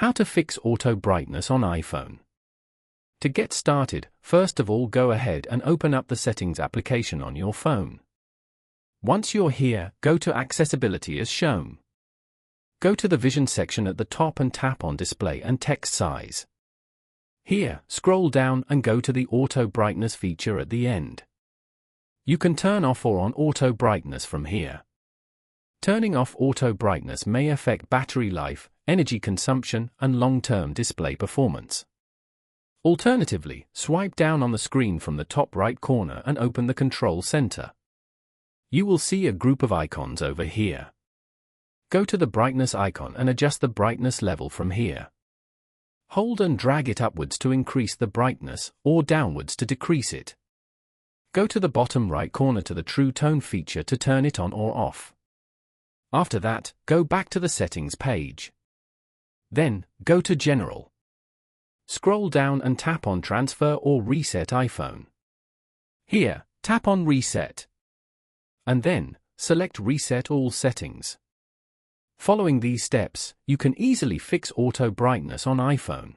How to fix auto brightness on iPhone. To get started, first of all go ahead and open up the Settings application on your phone. Once you're here, go to Accessibility as shown. Go to the Vision section at the top and tap on Display and Text Size. Here, scroll down and go to the Auto Brightness feature at the end. You can turn off or on auto brightness from here. Turning off auto brightness may affect battery life, energy consumption, and long-term display performance. Alternatively, swipe down on the screen from the top right corner and open the Control Center. You will see a group of icons over here. Go to the brightness icon and adjust the brightness level from here. Hold and drag it upwards to increase the brightness, or downwards to decrease it. Go to the bottom right corner to the True Tone feature to turn it on or off. After that, go back to the Settings page. Then, go to General. Scroll down and tap on Transfer or Reset iPhone. Here, tap on Reset. And then, select Reset All Settings. Following these steps, you can easily fix auto brightness on iPhone.